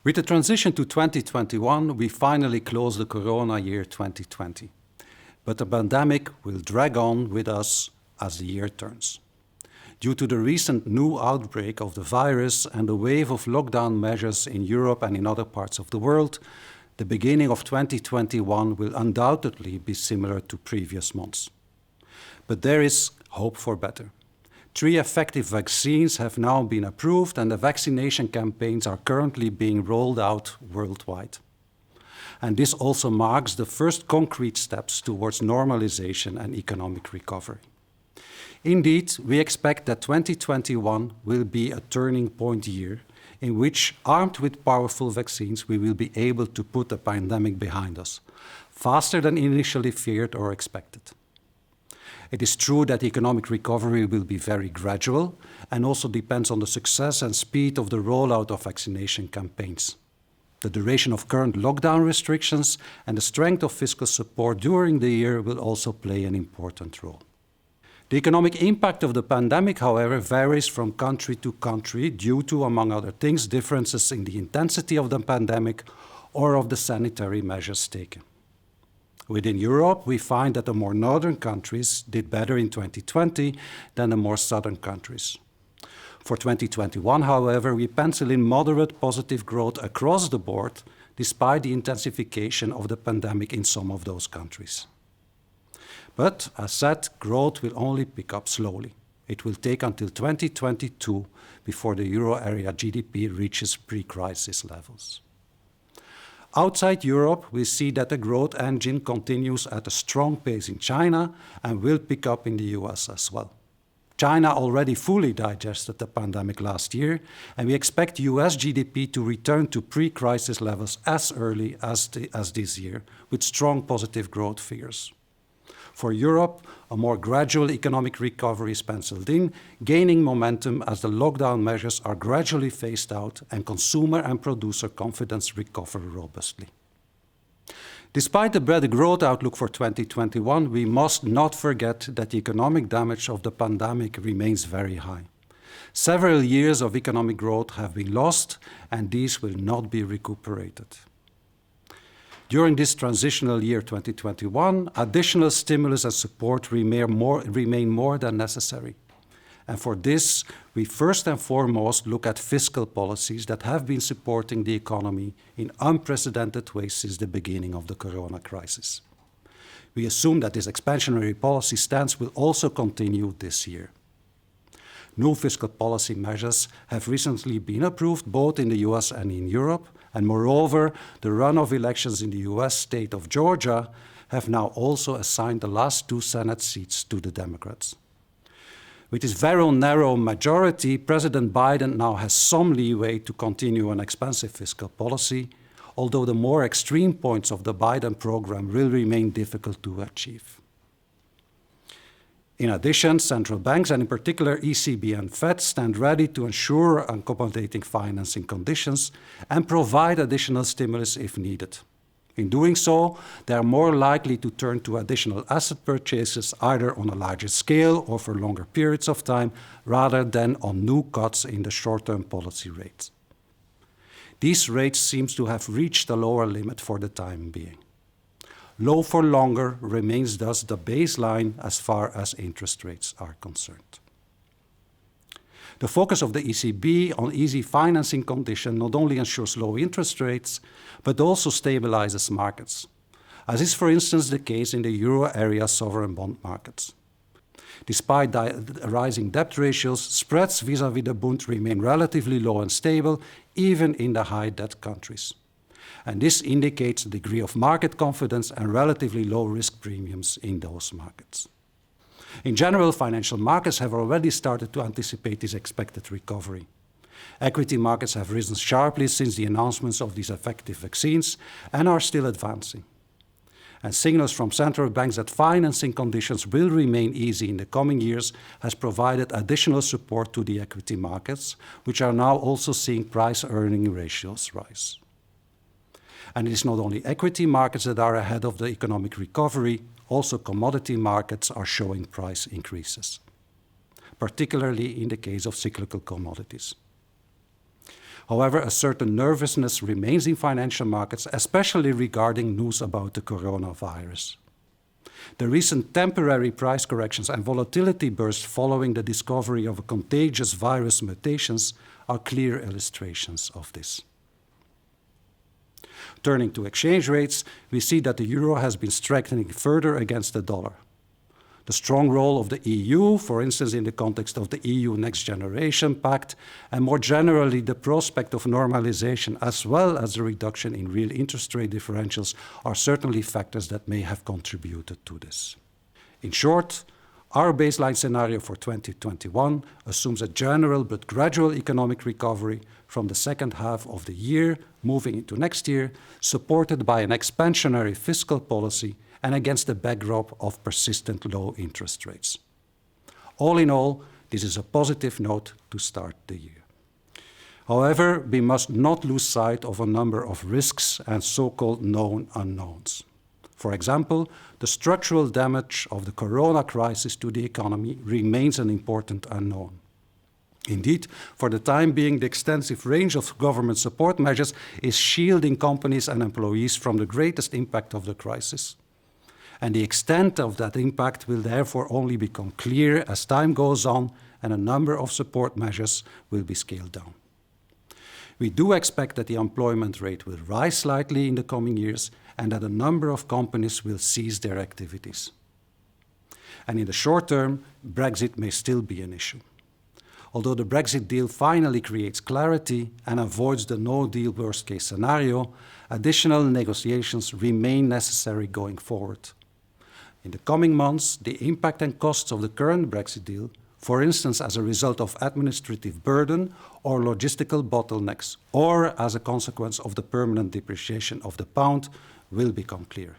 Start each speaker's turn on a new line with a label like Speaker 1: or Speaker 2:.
Speaker 1: With the transition to 2021, we finally close the Corona year 2020. But the pandemic will drag on with us as the year turns. Due to the recent new outbreak of the virus and the wave of lockdown measures in Europe and in other parts of the world, the beginning of 2021 will undoubtedly be similar to previous months. But there is hope for better. 3 effective vaccines have now been approved and the vaccination campaigns are currently being rolled out worldwide. And this also marks the first concrete steps towards normalization and economic recovery. Indeed, we expect that 2021 will be a turning point year in which, armed with powerful vaccines, we will be able to put the pandemic behind us, faster than initially feared or expected. It is true that economic recovery will be very gradual and also depends on the success and speed of the rollout of vaccination campaigns. The duration of current lockdown restrictions and the strength of fiscal support during the year will also play an important role. The economic impact of the pandemic, however, varies from country to country due to, among other things, differences in the intensity of the pandemic or of the sanitary measures taken. Within Europe, we find that the more northern countries did better in 2020 than the more southern countries. For 2021, however, we pencil in moderate positive growth across the board, despite the intensification of the pandemic in some of those countries. But, as said, growth will only pick up slowly. It will take until 2022 before the euro area GDP reaches pre-crisis levels. Outside Europe, we see that the growth engine continues at a strong pace in China and will pick up in the US as well. China already fully digested the pandemic last year, and we expect US GDP to return to pre-crisis levels as early as this year, with strong positive growth figures. For Europe, a more gradual economic recovery is penciled in, gaining momentum as the lockdown measures are gradually phased out and consumer and producer confidence recover robustly. Despite the better growth outlook for 2021, we must not forget that the economic damage of the pandemic remains very high. Several years of economic growth have been lost, and these will not be recuperated. During this transitional year 2021, additional stimulus and support remain more than necessary. And for this, we first and foremost look at fiscal policies that have been supporting the economy in unprecedented ways since the beginning of the corona crisis. We assume that this expansionary policy stance will also continue this year. New fiscal policy measures have recently been approved both in the US and in Europe, and moreover, the runoff elections in the US state of Georgia have now also assigned the last 2 Senate seats to the Democrats. With his very narrow majority, President Biden now has some leeway to continue an expansive fiscal policy, although the more extreme points of the Biden program will remain difficult to achieve. In addition, central banks, and in particular ECB and Fed, stand ready to ensure accommodating financing conditions and provide additional stimulus if needed. In doing so, they are more likely to turn to additional asset purchases either on a larger scale or for longer periods of time, rather than on new cuts in the short-term policy rates. These rates seem to have reached a lower limit for the time being. Low for longer remains thus the baseline as far as interest rates are concerned. The focus of the ECB on easy financing conditions not only ensures low interest rates, but also stabilizes markets, as is for instance the case in the euro area sovereign bond markets. Despite rising debt ratios, spreads vis-à-vis the Bund remain relatively low and stable, even in the high debt countries. And this indicates a degree of market confidence and relatively low risk premiums in those markets. In general, financial markets have already started to anticipate this expected recovery. Equity markets have risen sharply since the announcements of these effective vaccines and are still advancing. And signals from central banks that financing conditions will remain easy in the coming years has provided additional support to the equity markets, which are now also seeing price-earning ratios rise. And it is not only equity markets that are ahead of the economic recovery, also commodity markets are showing price increases, particularly in the case of cyclical commodities. However, a certain nervousness remains in financial markets, especially regarding news about the coronavirus. The recent temporary price corrections and volatility bursts following the discovery of contagious virus mutations are clear illustrations of this. Turning to exchange rates, we see that the euro has been strengthening further against the dollar. The strong role of the EU, for instance in the context of the EU Next Generation Pact, and more generally the prospect of normalization as well as the reduction in real interest rate differentials are certainly factors that may have contributed to this. In short, our baseline scenario for 2021 assumes a general but gradual economic recovery from the second half of the year moving into next year, supported by an expansionary fiscal policy and against the backdrop of persistent low interest rates. All in all, this is a positive note to start the year. However, we must not lose sight of a number of risks and so-called known unknowns. For example, the structural damage of the corona crisis to the economy remains an important unknown. Indeed, for the time being, the extensive range of government support measures is shielding companies and employees from the greatest impact of the crisis. And the extent of that impact will therefore only become clear as time goes on and a number of support measures will be scaled down. We do expect that the employment rate will rise slightly in the coming years and that a number of companies will cease their activities. And in the short term, Brexit may still be an issue. Although the Brexit deal finally creates clarity and avoids the no-deal worst-case scenario, additional negotiations remain necessary going forward. In the coming months, the impact and costs of the current Brexit deal, for instance as a result of administrative burden or logistical bottlenecks, or as a consequence of the permanent depreciation of the pound, will become clear.